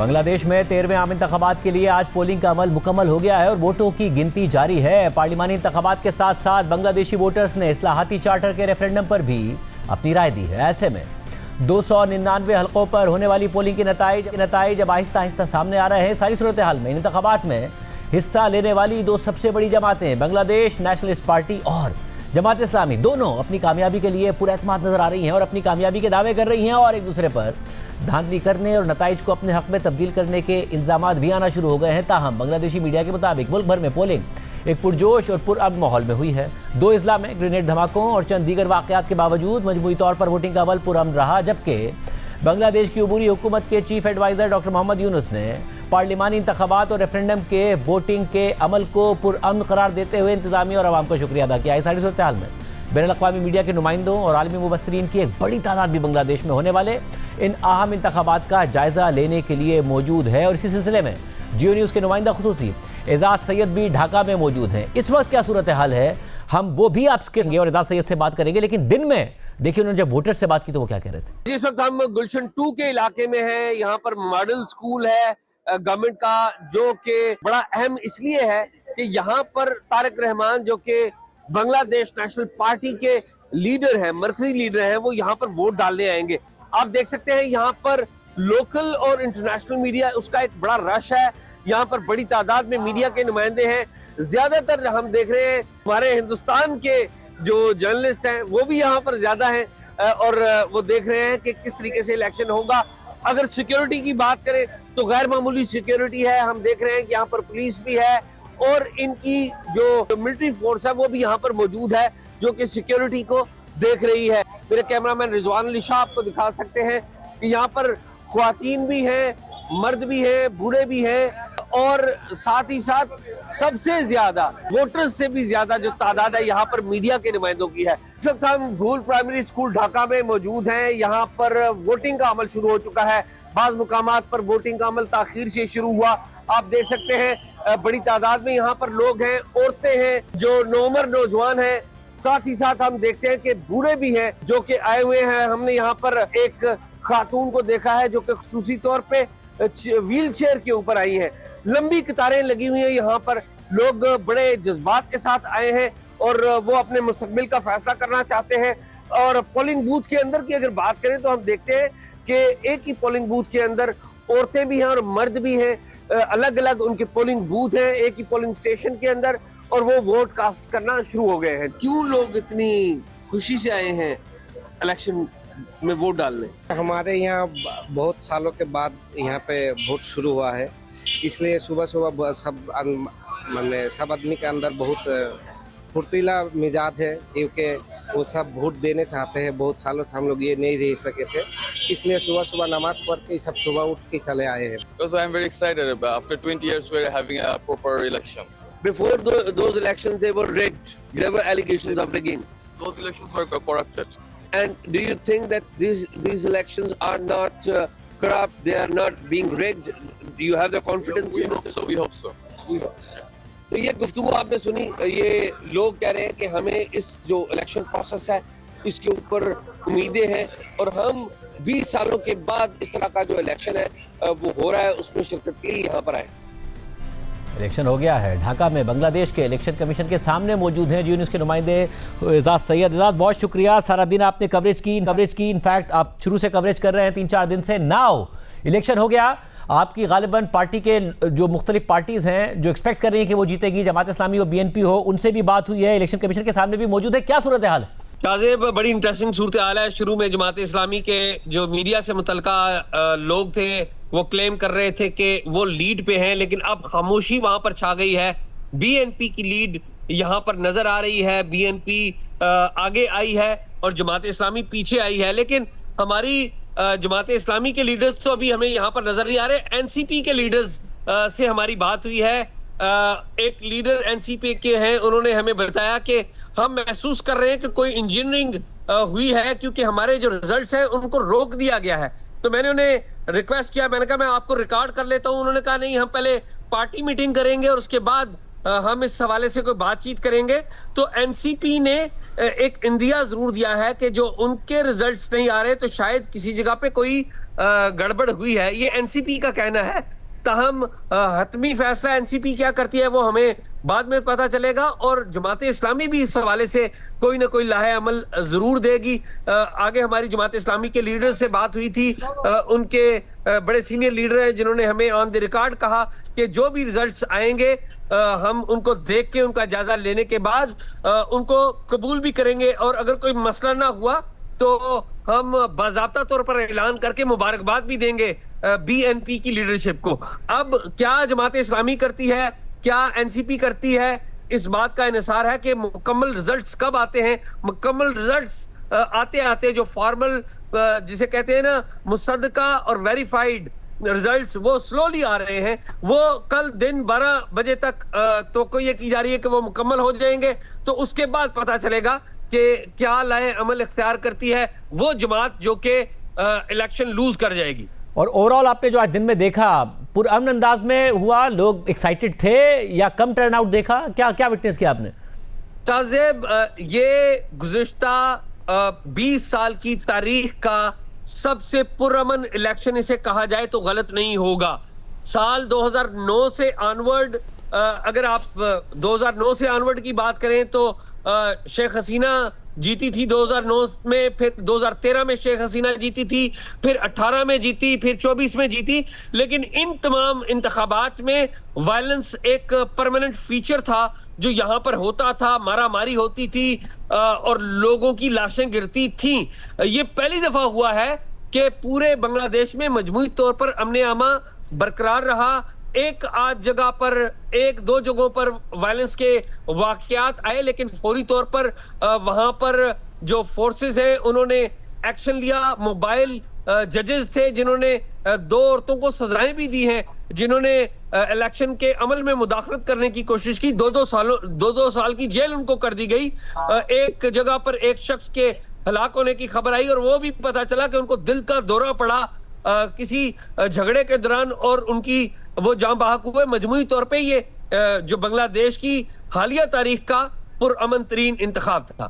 बांग्लादेश में 13वें आम इंतखाबात के लिए आज पोलिंग का अमल मुकम्मल हो गया है और वोटों की गिनती जारी है। पार्लिमानी इंतखाबात के साथ साथ बांग्लादेशी वोटर्स ने इस्लाहाती चार्टर के रेफरेंडम पर भी अपनी राय दी है। ऐसे में 299 हलकों पर होने वाली पोलिंग के नताइज अब आहिस्ता आहिस्ता सामने आ रहे हैं। सारी सूरत हाल में इन इंतखाबात में हिस्सा लेने वाली दो सबसे बड़ी जमातें बांग्लादेश नेशनलिस्ट पार्टी और जमात इस्लामी दोनों अपनी कामयाबी के लिए पूरा एतमाद नजर आ रही हैं और अपनी कामयाबी के दावे कर रही हैं और एक दूसरे पर धांधली करने और नताइज को अपने हक में तब्दील करने के इल्जामात भी आना शुरू हो गए हैं। ताहम बांग्लादेशी मीडिया के मुताबिक मुल्क भर में पोलिंग एक पुरजोश और पुरअमन माहौल में हुई है। 2 अजला में ग्रेनेड धमाकों और चंद दीगर वाकयात के बावजूद मजमूई तौर पर वोटिंग का अमल पुरअमन रहा, जबकि बांग्लादेश की अबूरी हुकूमत के chief adviser doctor Muhammad Yunus ने पार्लिमानी इंतखाबात और रेफरेंडम के वोटिंग के अमल को पुरअमन करार देते हुए इंतजामिया और आवाम का शुक्रिया अदा किया है। सारी सूरत हाल में बैनुल-अक़वामी मीडिया के नुमाइंदों और आलमी मुबस्सिरीन की एक बड़ी तादाद भी बांग्लादेश में होने वाले इन अहम इंतखाबात का जायजा लेने के लिए मौजूद है और इसी सिलसिले में जियो न्यूज़ के नुमाइंदा खुसूसी एजाज सैयद भी ढाका में मौजूद हैं। इस वक्त क्या सूरत हाल है हम वो भी आपके और एजाज सैयद से बात करेंगे, लेकिन दिन में देखिए उन्होंने जब वोटर से बात की तो वो क्या कह रहे थे। इस वक्त हम गुलशन 2 के इलाके में हैं। यहाँ पर मॉडल स्कूल है गवर्नमेंट का, जो कि बड़ा अहम इसलिए है कि यहाँ पर तारिक रहमान जो कि बांग्लादेश नेशनल पार्टी के लीडर हैं, मरकजी लीडर हैं, वो यहाँ पर वोट डालने आएंगे। आप देख सकते हैं यहाँ पर लोकल और इंटरनेशनल मीडिया उसका एक बड़ा रश है। यहाँ पर बड़ी तादाद में मीडिया के नुमाइंदे हैं। ज्यादातर हम देख रहे हैं हमारे हिंदुस्तान के जो जर्नलिस्ट हैं वो भी यहाँ पर ज्यादा हैं और वो देख रहे हैं कि किस तरीके से इलेक्शन होगा। अगर सिक्योरिटी की बात करें तो गैर मामूली सिक्योरिटी है। हम देख रहे हैं कि यहाँ पर पुलिस भी है और इनकी जो मिलिट्री फोर्स है वो भी यहाँ पर मौजूद है, जो कि सिक्योरिटी को देख रही है। मेरे कैमरामैन रिजवान अली शाह आपको दिखा सकते हैं कि यहाँ पर ख्वातीन भी हैं, मर्द भी हैं, बूढ़े भी हैं और साथ ही साथ सबसे ज्यादा वोटर्स से भी ज्यादा जो तादाद है यहाँ पर मीडिया के नुमाइंदों की है। इस वक्त हम भूल प्राइमरी स्कूल ढाका में मौजूद हैं। यहाँ पर वोटिंग का अमल शुरू हो चुका है। बाज़ मुकामात पर वोटिंग का अमल ताखीर से शुरू हुआ। आप देख सकते हैं बड़ी तादाद में यहाँ पर लोग हैं, औरतें हैं, जो नौमर नौजवान हैं, साथ ही साथ हम देखते हैं कि बूढ़े भी हैं जो कि आए हुए हैं। हमने यहाँ पर एक खातून को देखा है जो कि खुसूसी तौर पे व्हील चेयर के ऊपर आई है। लंबी कतारें लगी हुई हैं। यहाँ पर लोग बड़े जज्बात के साथ आए हैं और वो अपने मुस्तकबिल का फैसला करना चाहते हैं। और पोलिंग बूथ के अंदर की अगर बात करें तो हम देखते हैं कि एक ही पोलिंग बूथ के अंदर औरतें भी हैं और मर्द भी हैं। अलग अलग उनके पोलिंग बूथ हैं एक ही पोलिंग स्टेशन के अंदर और वो वोट कास्ट करना शुरू हो गए हैं। क्यों लोग इतनी खुशी से आए हैं इलेक्शन में वोट डालने? हमारे यहाँ बहुत सालों के बाद यहाँ पे वोट शुरू हुआ है, इसलिए सुबह सुबह सब आदमी के अंदर बहुत फुर्तीला मिजाज है, क्योंकि वो सब वोट देने चाहते हैं। बहुत सालों से हम लोग ये नहीं रह सके थे, इसलिए सुबह सुबह नमाज पढ़ के सब सुबह उठ के चले आए हैं। Because I'm very excited. After 20 years, we're having a proper election. Before those elections, they were rigged. There were allegations of rigging. Those elections were corrupted. And do you think that these elections are not corrupt? They are not being rigged? Do you have the confidence in this? We hope so. तो ये गुफ्तगू आपने सुनी। ये लोग कह रहे हैं कि हमें इस जो इलेक्शन प्रोसेस है इसके ऊपर उम्मीदें हैं और हम 20 सालों के बाद इस तरह का जो इलेक्शन है वो हो रहा है उसमें शिरकत के लिए यहाँ पर आए। इलेक्शन हो गया है ढाका में। बांग्लादेश के इलेक्शन कमीशन के सामने मौजूद हैं जियो न्यूज़ के नुमाइंदे एजाज सैयद। एजाज बहुत शुक्रिया, सारा दिन आपने कवरेज की। इनफैक्ट आप शुरू से कवरेज कर रहे हैं 3-4 दिन से। नाउ इलेक्शन हो गया, आपकी गालिबन पार्टी के जो मुख्तलिफ पार्टीज हैं जो एक्सपेक्ट कर रही हैं कि वो जीतेगी, जमात इस्लामी हो, बीएनपी हो, उनसे भी बात हुई है, इलेक्शन कमीशन के सामने भी मौजूद है। क्या सूरत हाल है? ताज़ेब बड़ी इंटरेस्टिंग सूरत हाल है। शुरू में जमात इस्लामी के जो मीडिया से मुतल्लिका लोग थे वो क्लेम कर रहे थे कि वो लीड पे हैं, लेकिन अब खामोशी वहां पर छा गई है। बीएनपी की लीड यहाँ पर नजर आ रही है। बीएनपी आगे आई है और जमात इस्लामी पीछे आई है, लेकिन हमारी जमात इस्लामी के लीडर्स तो अभी हमें यहाँ पर नजर नहीं आ रहे। एनसीपी के लीडर्स से हमारी बात हुई है। एक लीडर एनसीपी के हैं, उन्होंने हमें बताया कि हम महसूस कर रहे हैं कि कोई इंजीनियरिंग हुई है क्योंकि हमारे जो रिजल्ट्स हैं उनको रोक दिया गया है। तो मैंने उन्हें रिक्वेस्ट किया, मैंने कहा मैं आपको रिकॉर्ड कर लेता हूं। उन्होंने कहा नहीं, हम पहले पार्टी मीटिंग करेंगे और उसके बाद हम इस हवाले से कोई बातचीत करेंगे। तो एनसीपी ने एक इंदिया जरूर दिया है कि जो उनके रिजल्ट्स नहीं आ रहे तो शायद किसी जगह पे कोई गड़बड़ हुई है, ये एनसीपी का कहना है। ताहम हतमी फैसला एनसीपी क्या करती है वो हमें बाद में पता चलेगा, और जमात इस्लामी भी इस हवाले से कोई ना कोई लाहे अमल जरूर देगी। आगे हमारी जमात इस्लामी के लीडर से बात हुई थी, उनके बड़े सीनियर लीडर हैं जिन्होंने हमें ऑन द रिकॉर्ड कहा कि जो भी रिजल्ट्स आएंगे हम उनको देख के उनका जायजा लेने के बाद उनको कबूल भी करेंगे, और अगर कोई मसला ना हुआ तो हम बाज़ाब्ता तौर पर ऐलान करके मुबारकबाद भी देंगे बीएनपी की लीडरशिप को। अब क्या जमात इस्लामी करती है, क्या एनसीपी करती है, इस बात का इन्हिसार है कि मुकम्मल रिजल्ट्स कब आते हैं। मुकम्मल रिजल्ट्स आते आते जो फॉर्मल जिसे कहते हैं ना मुसद्दका और वेरीफाइड रिजल्ट्स, वो स्लोली आ रहे हैं। वो कल दिन 12 बजे तक तो ये की जा रही है कि वो मुकम्मल हो जाएंगे, तो उसके बाद पता चलेगा कि क्या लाए अमल इख्तियार करती है वो जमात जो कि इलेक्शन लूज कर जाएगी। और ओवरऑल आपने जो आज दिन में देखा पुरअमन अंदाज में हुआ, लोग एक्साइटेड थे या कम टर्नआउट देखा, क्या क्या विटनेस किया आपने? ताजेब, ये गुज़िश्ता 20 साल की तारीख का सबसे पुरअमन इलेक्शन इसे कहा जाए तो गलत नहीं होगा। साल 2009 से ऑनवर्ड, अगर आप 2009 से ऑनवर्ड की बात करें तो शेख हसीना जीती थी 2009 में, फिर 2013 में शेख हसीना जीती थी, फिर 18 में जीती, फिर 24 में जीती। लेकिन इन तमाम इंतखाबात में वायलेंस एक परमानेंट फीचर था जो यहाँ पर होता था, मारा मारी होती थी और लोगों की लाशें गिरती थी। ये पहली दफा हुआ है कि पूरे बांग्लादेश में मजमूई तौर पर अमन आमा बरकरार रहा। एक आध जगह पर, एक दो जगहों पर वायलेंस के वाकयात आए, लेकिन फौरी तौर पर वहां पर जो फोर्सेस हैं उन्होंने एक्शन लिया। मोबाइल जजेस थे जिन्होंने 2 औरतों को सजाएं भी दी हैं, जिन्होंने इलेक्शन के अमल में मुदाखलत करने की कोशिश की। 2-2 साल की जेल उनको कर दी गई। एक जगह पर एक शख्स के हलाक होने की खबर आई और वो भी पता चला कि उनको दिल का दौरा पड़ा किसी झगड़े के दौरान, और उनकी वो जान बहक हुए। मजमूई तौर पे ये जो बांग्लादेश की हालिया तारीख का पुरअमन तरीन इंतखाब था।